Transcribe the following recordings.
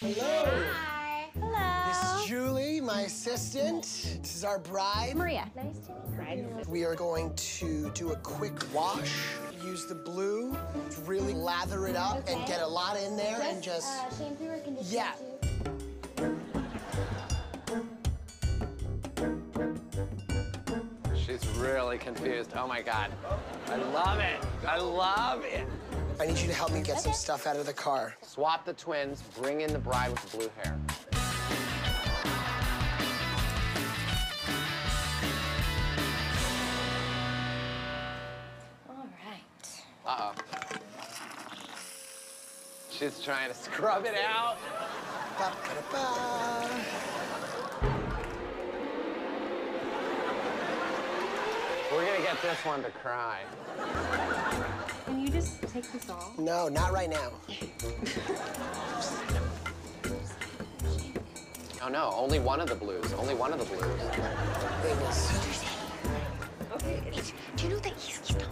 Hello. Hi. This Hello. is Julie, my assistant. This is our bride. Maria. Nice to meet you. We are going to do a quick wash. Use the blue to really lather it up and get a lot in there and just... shampoo or conditioner? Yeah. She's really confused. Oh my God. I love it. I love it. I need you to help me get some stuff out of the car. Swap the twins, bring in the bride with the blue hair. All right. Uh-oh. She's trying to scrub it out. Ba-ba-da-ba. We're gonna get this one to cry. Can you just take this off? No, not right now. Oh no, only one of the blues. Only one of the blues. Okay. Do you know that he's talking?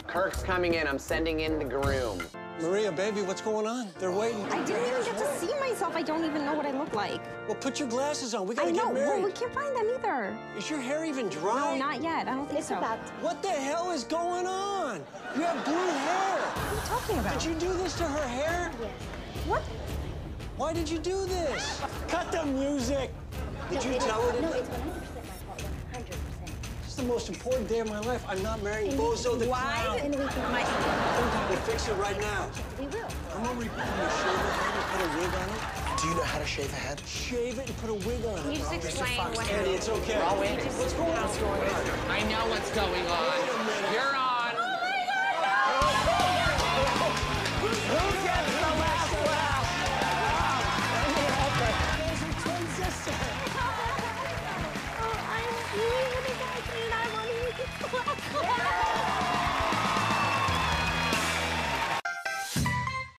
Kirk's coming in. I'm sending in the groom. Maria, baby, what's going on? They're waiting. I didn't even get to see myself. I don't even know what I look like. Well, put your glasses on. We gotta I know. get married. Well, we can't find them either. Is your hair even dry? No, not yet. I don't think so. What the hell is going on? You have blue hair. What are you talking about? Did you do this to her hair? Yes. What? Why did you do this? Cut the music. Did you tell her? No, it's 100% my fault. 100%. It's the most important day of my life. I'm not marrying Bozo the Clown. And we can We'll fix it right now. We will. I'm gonna shave her head and put a wig on it. Do you know how to shave a head? Shave it and put a wig on it. You just explain what Eddie, it's okay. I'll wait. What's going on? I know what's going on.